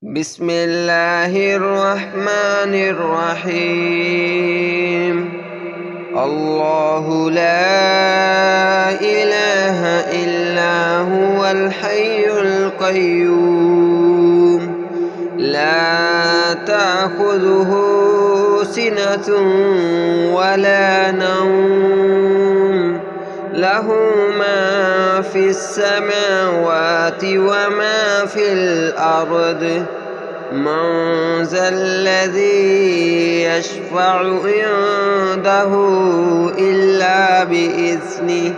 بسم الله الرحمن الرحيم. الله لا إله إلا هو الحي القيوم لا تأخذه سنة ولا نوم له ما في السماوات وما في الأرض من ذا الذي يشفع عنده إلا بإذنه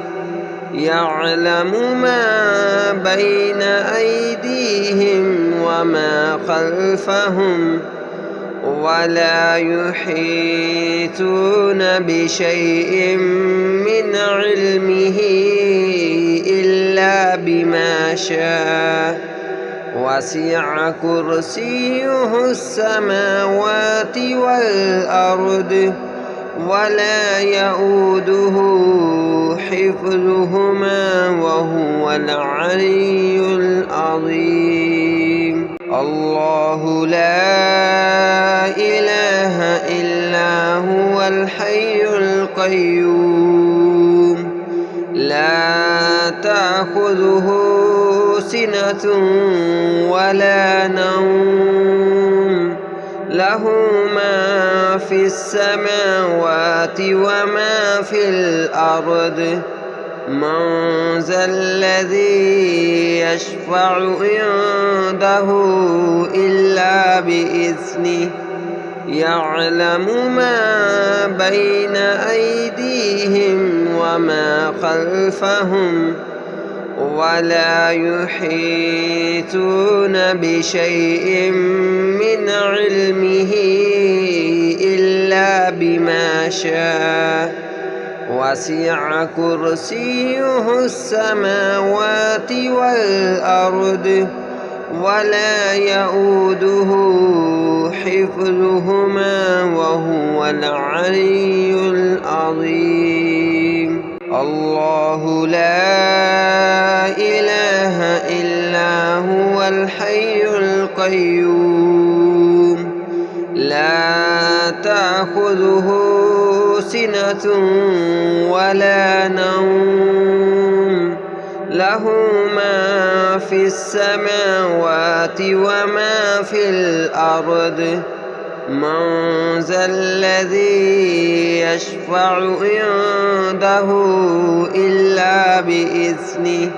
يعلم ما بين أيديهم وما خلفهم ولا يحيطون بشيء من علمه إلا بما شاء وسع كرسيه السماوات والأرض ولا يؤوده حفظهما وهو العلي العظيم. الله لا إله إلا هو الحي القيوم لا تأخذه سنة ولا نوم له ما في السماوات وما في الأرض من ذا الذي يشفع عنده إلا بإذنه يعلم ما بين أيديهم وما خلفهم ولا يحيطون بشيء من علمه إلا بما شاء وسع كرسيه السماوات والأرض ولا يؤوده حفظهما وهو العلي العظيم. الله لا إله إلا هو الحي القيوم لا تأخذه سنة ولا نوم له ما في السماوات وما في الأرض من ذا الذي يشفع عنده إلا بإذنه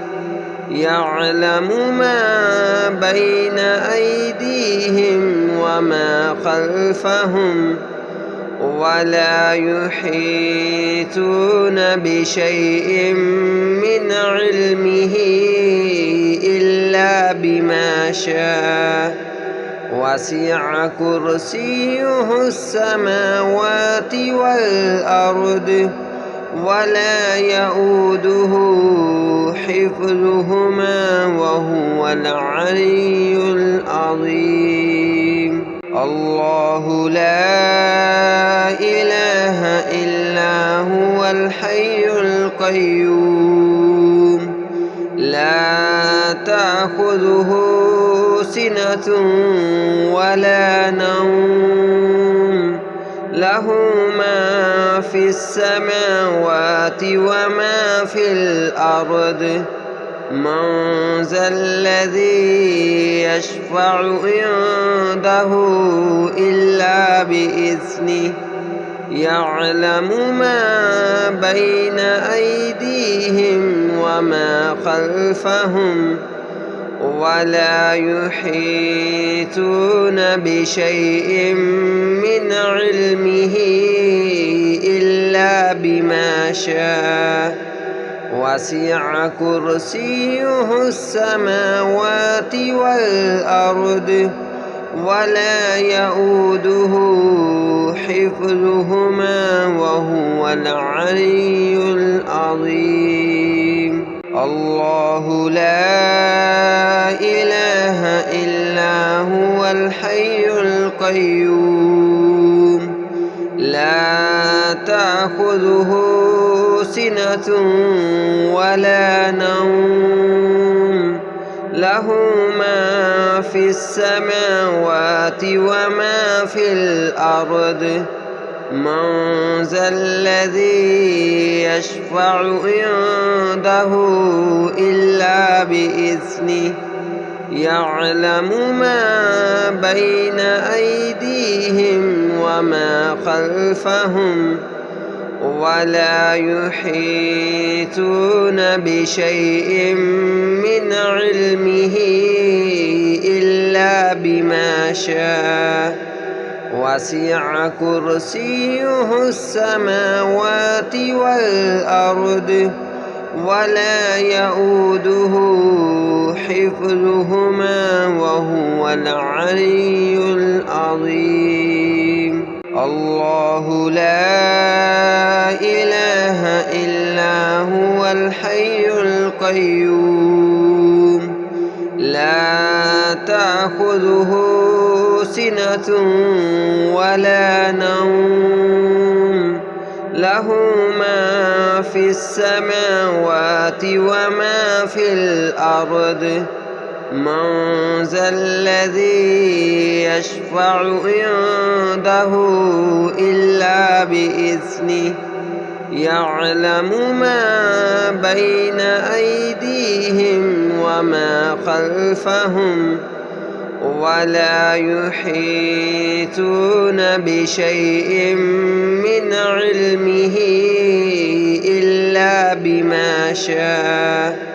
يعلم ما بين أيديهم وما خلفهم ولا يحيطون بشيء من علمه إلا بما شاء وسع كرسيه السماوات والأرض ولا يؤوده حفظهما وهو العلي العظيم. الله لا إله إلا هو الحي القيوم لا تأخذه سنة ولا نوم له ما في السماوات وما في الأرض من ذا الذي يشفع عنده إلا بإذنه يعلم ما بين أيديهم وما خلفهم ولا يحيطون بشيء من علمه إلا بما شاء وسع كرسيه السماوات والأرض ولا يؤوده حفظهما وهو العلي العظيم. الله لا إله إلا هو الحي القيوم لا تأخذه سنة ولا نوم له ما في السماوات وما في الأرض من ذا الذي يشفع عنده إلا بإذنه يعلم ما بين أيديهم وما خلفهم ولا يحيطون بشيء من علمه إلا بما شاء وسع كرسيه السماوات والأرض ولا يؤوده حفظهما وهو العلي العظيم. الله لا إله إلا هو الحي القيوم لا تأخذه سنة ولا نوم له ما في السماوات وما في الأرض من ذا الذي يشفع عنده إلا بإذنه يعلم ما بين أيديهم وما خلفهم ولا يحيطون بشيء من علمه إلا بما شاء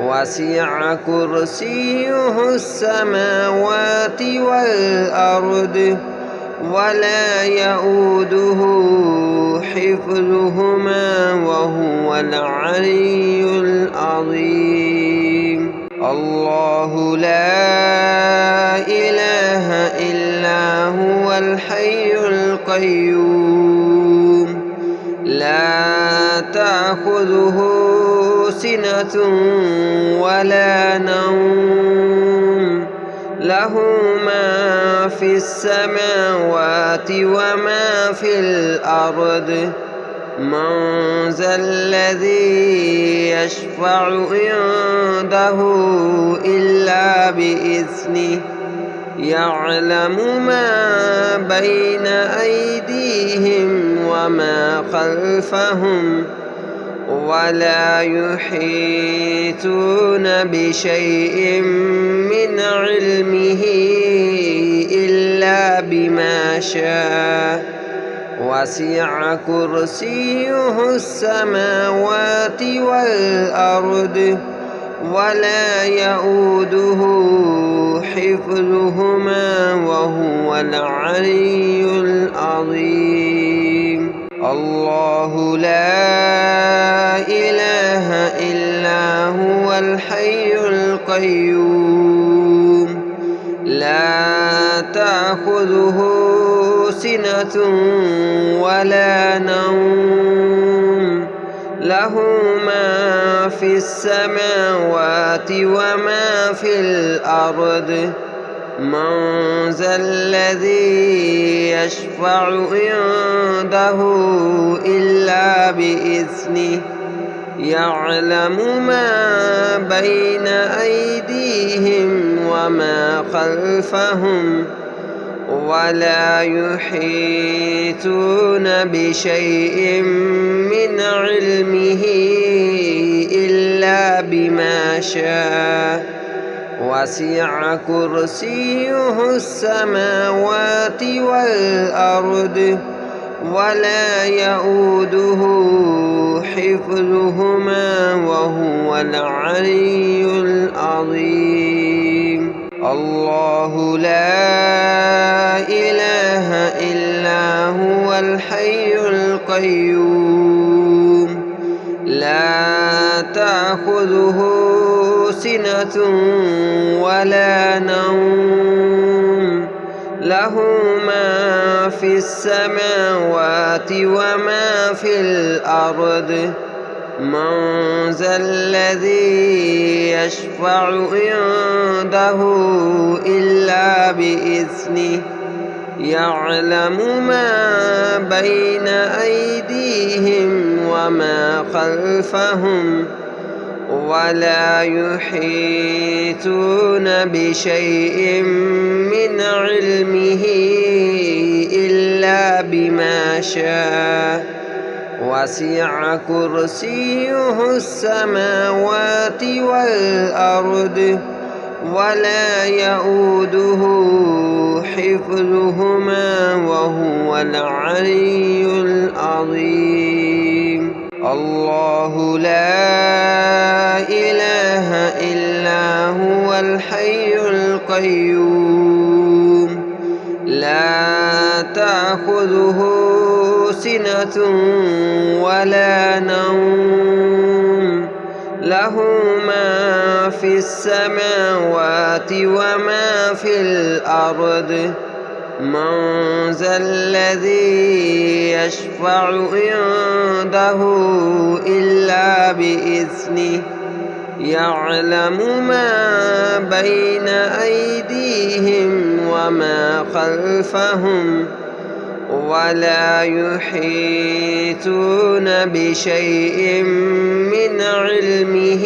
وسع كرسيه السماوات والأرض ولا يؤوده حفظهما وهو العلي العظيم. الله لا إله إلا هو الحي القيوم لا تأخذه سنة ولا نوم له ما في السماوات وما في الأرض من ذا الذي يشفع عنده إلا بإذنه يعلم ما بين أيديهم وما خلفهم ولا يحيطون بشيء من علمه إلا بما شاء وسع كرسيه السماوات والأرض ولا يؤوده حفظهما وهو العلي العظيم. الله لا إله إلا هو الحي القيوم لا تأخذه سنة ولا نوم له ما في السماوات وما في الأرض من ذا الذي يشفع عنده إلا بإذنه يعلم ما بين أيديهم وما خلفهم ولا يحيطون بشيء من علمه إلا بما شاء وسع كرسيه السماوات والأرض ولا يؤوده حفظهما وهو العلي العظيم. الله لا إله إلا هو الحي القيوم لا تأخذه سنة ولا نوم له ما في السماوات وما في الأرض من ذا الذي يشفع عنده إلا بإذنه يعلم ما بين أيديهم وما خلفهم ولا يحيطون بشيء من علمه إلا بما شاء وسع كرسيه السماوات والأرض ولا يؤوده حفظهما وهو العلي العظيم. الله لا إله إلا هو الحي القيوم لا تأخذه سنة ولا نوم له ما في السماوات وما في الأرض من ذا الذي يشفع عنده إلا بإذنه يعلم ما بين أيديهم وما خلفهم ولا يحيطون بشيء من علمه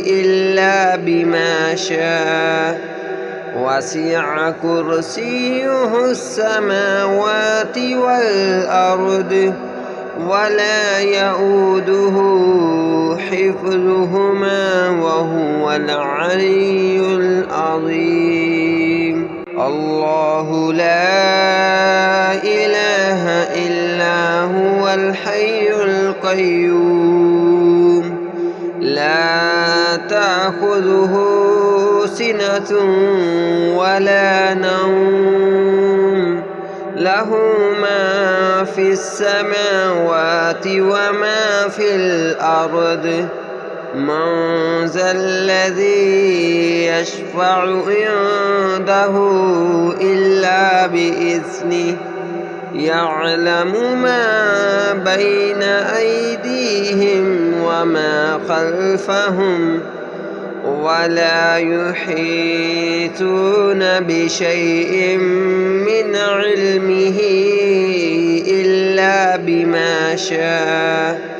إلا بما شاء وسع كرسيه السماوات والأرض ولا يؤوده حفظهما وهو العلي العظيم. الله لا إله إلا هو الحي القيوم لا تأخذه سنة ولا نوم له ما في السماوات وما في الأرض من ذا الذي يشفع عنده إلا بإذنه يعلم ما بين أيديهم وما خلفهم ولا يحيطون بشيء من علمه إلا بما شاء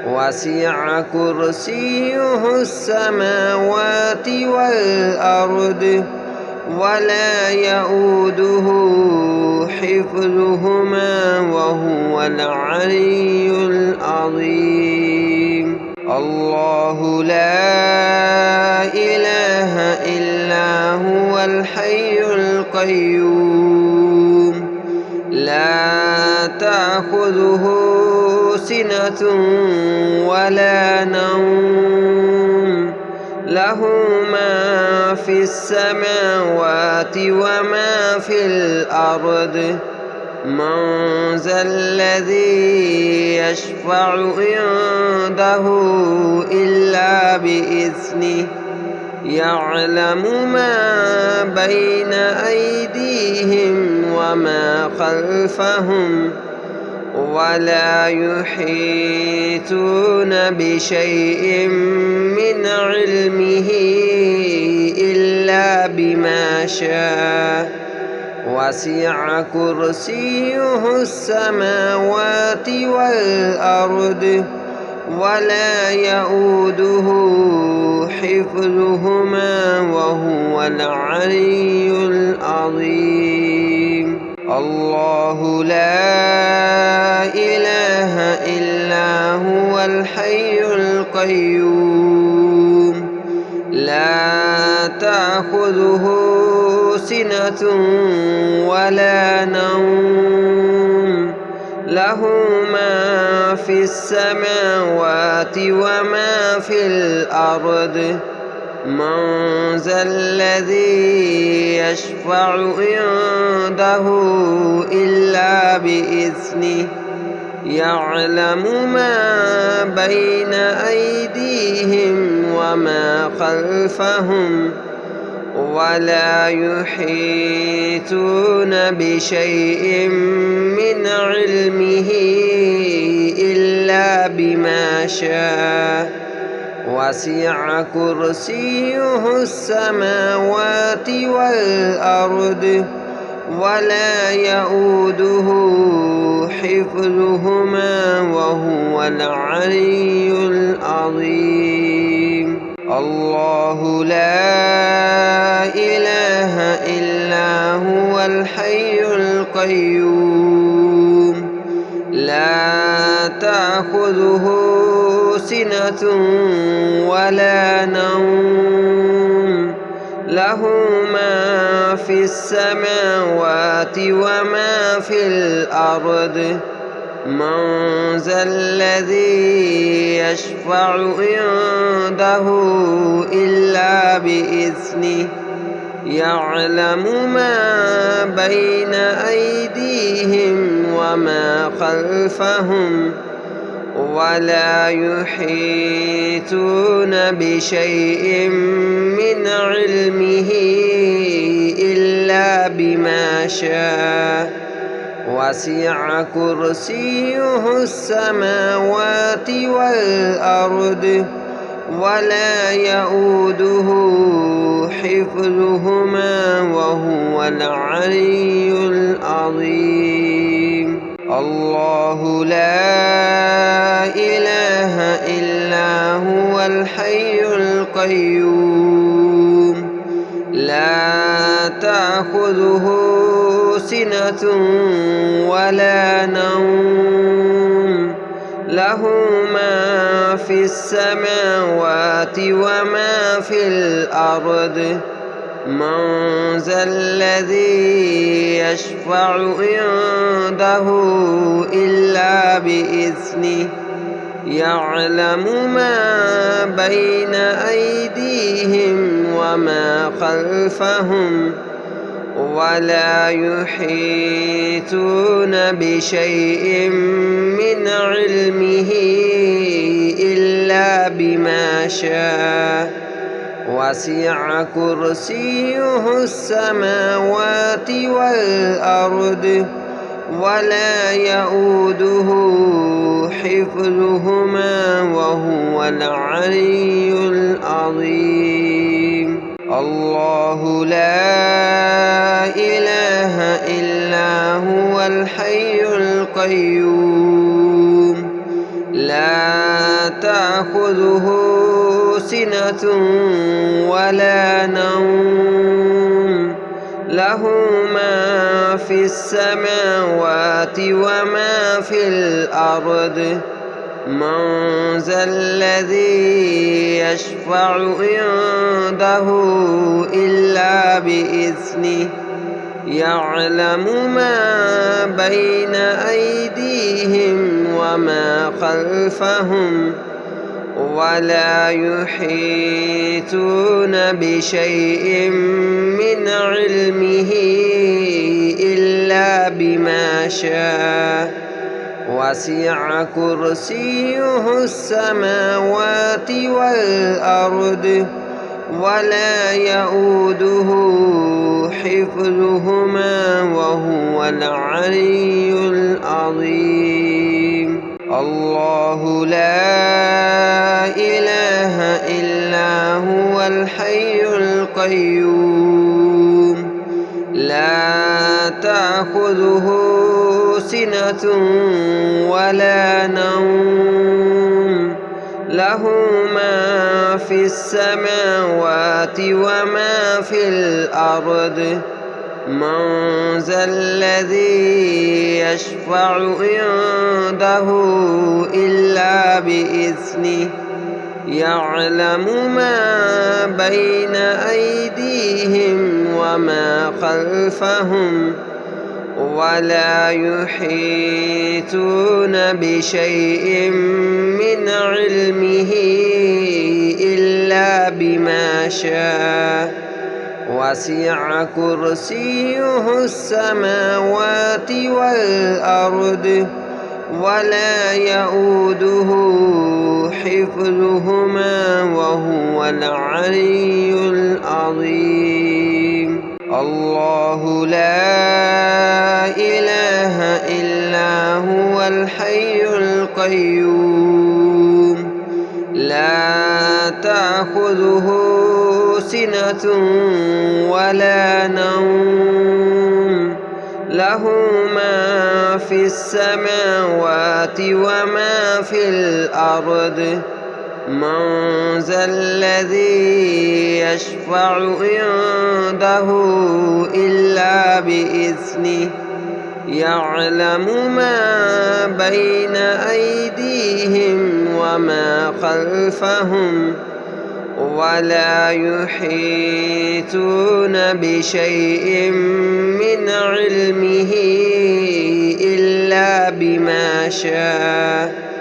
وسع كرسيه السماوات والأرض ولا يؤوده حفظهما وهو العلي العظيم. الله لا إله إلا هو الحي القيوم لا تأخذه سنة ولا نوم له ما في السماوات وما في الأرض من ذا الذي يشفع عنده إلا بإذنه يعلم ما بين أيديهم وما خلفهم ولا يحيطون بشيء من علمه إلا بما شاء وسع كرسيه السماوات والأرض ولا يؤوده حفظهما وهو العلي العظيم. الله لا إله إلا هو الحي القيوم لا تأخذه سنة ولا نوم له ما في السماوات وما في الأرض من ذا الذي يشفع عنده إلا بإذنه يعلم ما بين أيديهم وما خلفهم ولا يحيطون بشيء من علمه إلا بما شاء وسع كرسيه السماوات والأرض ولا يؤوده حفظهما وهو العلي العظيم. الله لا إله إلا هو الحي القيوم لا تأخذه سنة ولا نوم له ما في السماوات وما في الأرض من ذا الذي يشفع عنده إلا بإذنه يعلم ما بين أيديهم وما خلفهم ولا يحيطون بشيء من علمه إلا بما شاء وسع كرسيه السماوات والأرض ولا يؤوده حفظهما وهو العلي العظيم الله لا إله إلا هو الحي القيوم لا تأخذه سنة ولا نوم له ما في السماوات وما في الأرض من ذا الذي يشفع عنده إلا بإذنه يعلم ما بين أيديهم وما خلفهم ولا يحيطون بشيء من علمه إلا بما شاء وسع كرسيه السماوات والأرض ولا يؤوده حفظهما وهو العلي العظيم الله لا إله إلا هو الحي القيوم لا تأخذه سنة ولا نوم له ما في السماوات وما في الأرض من ذا الذي يشفع عنده إلا بإذنه يعلم ما بين أيديهم وما خلفهم ولا يحيطون بشيء من علمه إلا بما شاء وسع كرسيه السماوات والأرض ولا يؤوده حفظهما وهو العلي العظيم الله لا إله إلا هو الحي القيوم لا تأخذه سنة ولا نوم له ما في السماوات وما في الأرض من ذا الذي يشفع عنده إلا بإذنه يعلم ما بين أيديهم وما خلفهم ولا يحيطون بشيء من علمه إلا بما شاء وسع كرسيه السماوات والأرض ولا يؤوده حفظهما وهو العلي العظيم الله لا إله إلا هو الحي القيوم لا تأخذه سنة ولا نوم له ما في السماوات وما في الأرض من ذا الذي يشفع عنده إلا بإذنه يعلم ما بين أيديهم وما خلفهم ولا يحيطون بشيء من علمه إلا بما شاء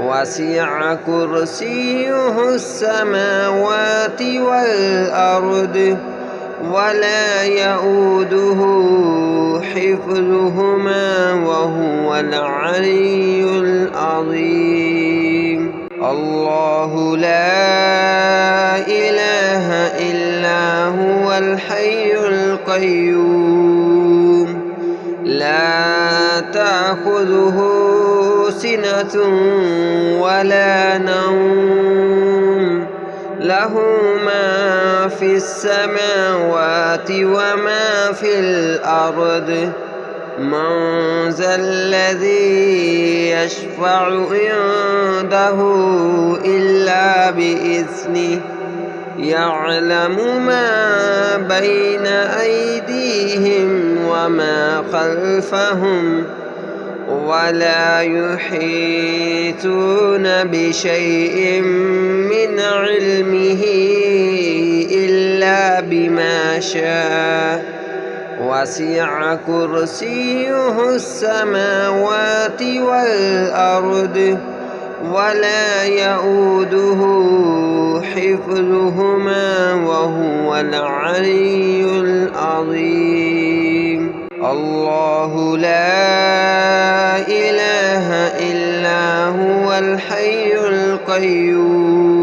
وسع كرسيه السماوات والأرض ولا يؤوده حفظهما وهو العلي العظيم. الله لا إله إلا هو الحي القيوم لا تأخذه سنة ولا نوم له ما في السماوات وما في الأرض من ذا الذي يشفع عنده إلا بإذنه يعلم ما بين أيديهم وما خلفهم ولا يحيطون بشيء من علمه إلا بما شاء وسع كرسيه السماوات والأرض ولا يؤوده حفظهما وهو العلي العظيم. الله لا إله إلا هو الحي القيوم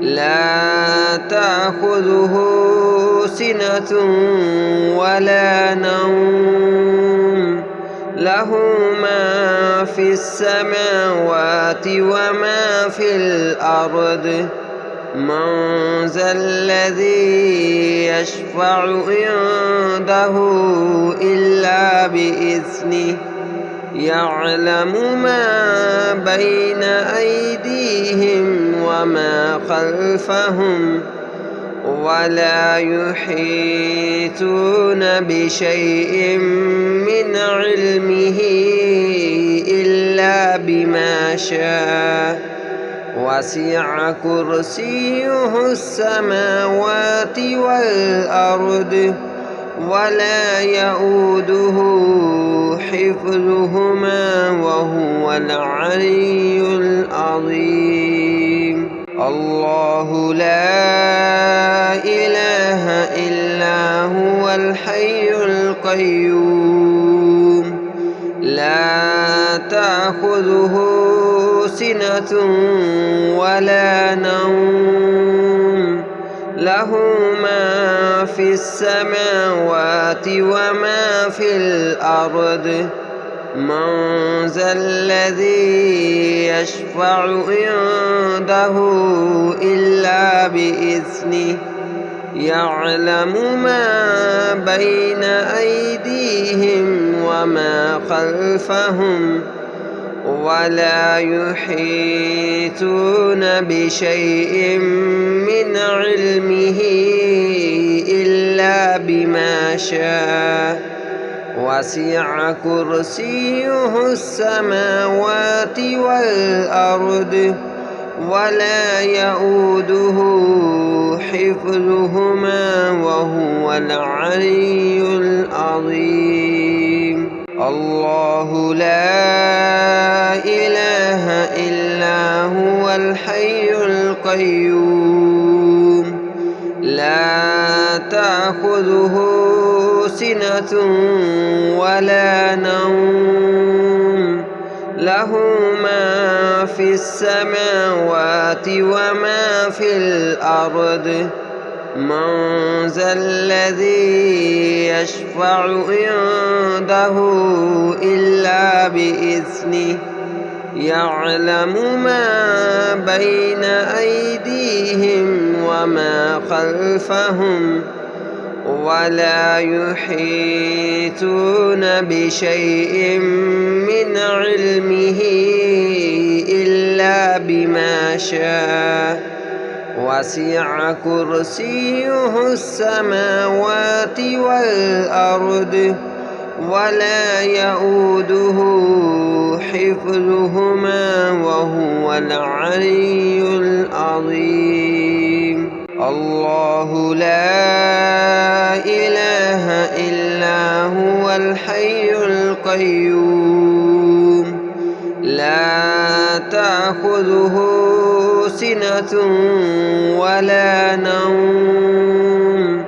لا تأخذه سنة ولا نوم له ما في السماوات وما في الأرض من ذا الذي يشفع عنده إلا بإذنه يعلم ما بين أيديهم وما خلفهم ولا يحيطون بشيء من علمه إلا بما شاء وسع كرسيه السماوات والأرض ولا يؤوده حفظهما وهو العلي العظيم. الله لا إله إلا هو الحي القيوم لا تأخذه سنة ولا نوم له ما في السماوات وما في الأرض من ذا الذي يشفع عنده إلا بإذنه يعلم ما بين أيديهم وما خلفهم ولا يحيطون بشيء من علمه إلا بما شاء وسع كرسيه السماوات والأرض ولا يؤوده حفظهما وهو العلي العظيم. الله لا إله إلا هو الحي القيوم لا تأخذه سنة ولا نوم له ما في السماوات وما في الأرض من ذا الذي يشفع عنده إلا بإذنه يعلم ما بين أيديهم وما خلفهم ولا يحيطون بشيء من علمه إلا إلا بما شاء وسع كرسيه السماوات والأرض ولا يؤوده حفظهما وهو العلي العظيم. الله لا إله إلا هو الحي القيوم لا تأخذه سنة ولا نوم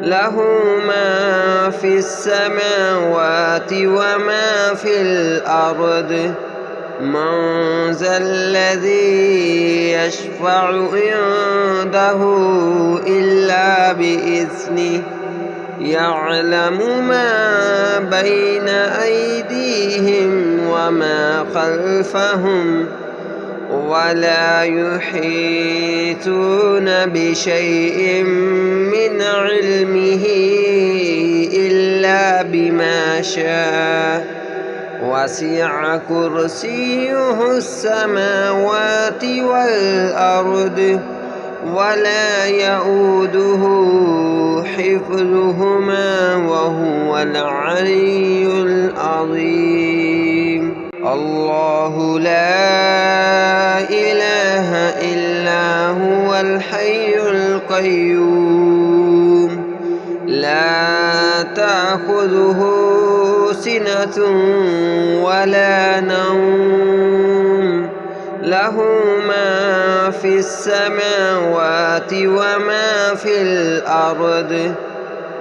له ما في السماوات وما في الأرض من ذا الذي يشفع عنده إلا بإذنه يعلم ما بين أيديهم وما خلفهم ولا يحيطون بشيء من علمه إلا بما شاء وسع كرسيه السماوات والأرض ولا يؤوده حفظهما وهو العلي العظيم. الله لا إله إلا هو الحي القيوم لا تأخذه سنة ولا نوم له ما في السماوات وما في الأرض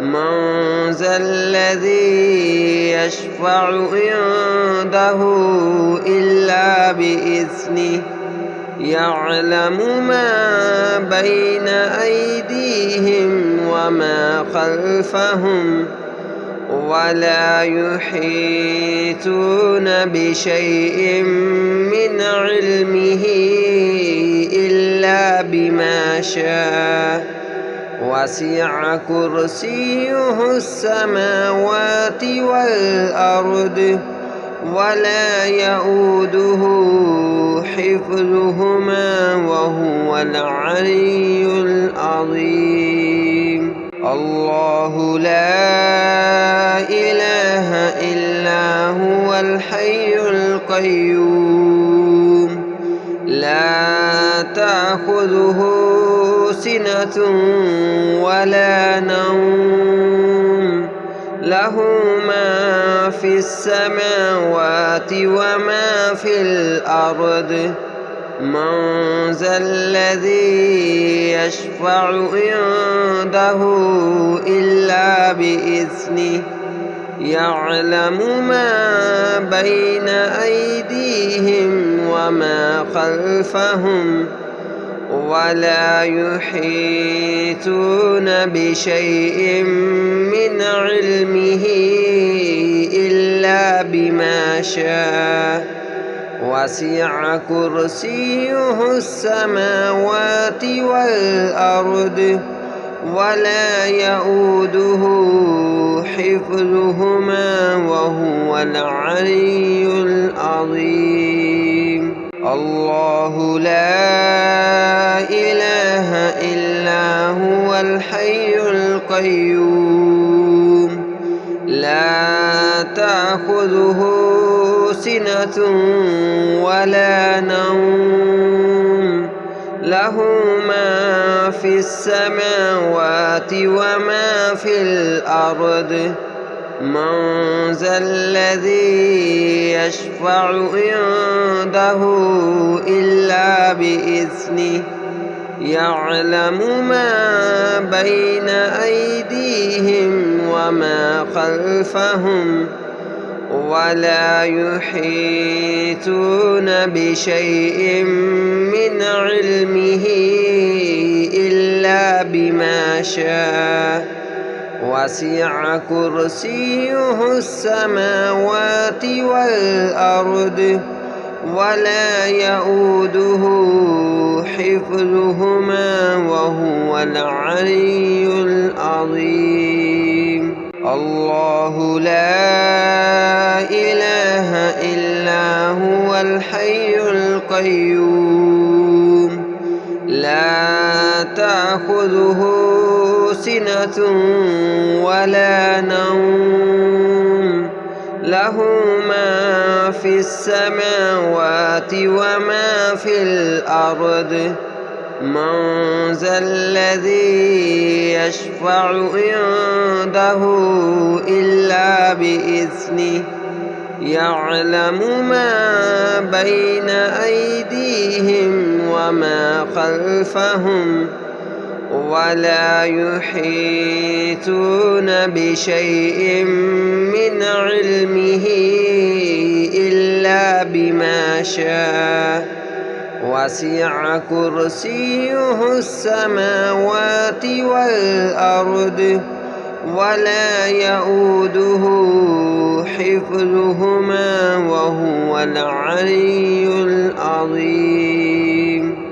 من ذا الذي يشفع عنده إلا بإذنه يعلم ما بين أيديهم وما خلفهم ولا يحيطون بشيء من علمه إلا بما شاء وسع كرسيه السماوات والأرض ولا يؤوده حفظهما وهو العلي العظيم. الله لا إله إلا هو الحي القيوم لا تأخذه سنة ولا نوم له ما في السماوات وما في الأرض من ذا الذي يشفع عنده إلا بإذنه يعلم ما بين أيديهم وما خلفهم ولا يحيطون بشيء من علمه إلا بما شاء وسع كرسيه السماوات والأرض ولا يؤوده حفظهما وهو العلي العظيم. الله لا إله إلا هو الحي القيوم لا تأخذه سنة ولا نوم له ما في السماوات وما في الأرض من ذا الذي يشفع عنده إلا بإذنه يعلم ما بين أيديهم وما خلفهم ولا يحيطون بشيء من علمه إلا بما شاء وسع كرسيه السماوات والأرض ولا يؤوده حفظهما وهو العلي العظيم. الله لا إله إلا هو الحي القيوم القيوم لا تأخذه سنة ولا نوم له ما في السماوات وما في الأرض من ذا الذي يشفع عنده إلا بإذنه يعلم ما بين أيديهم وما خلفهم ولا يحيطون بشيء من علمه إلا بما شاء وسع كرسيه السماوات والأرض ولا يؤوده حفظهما وهو العلي العظيم.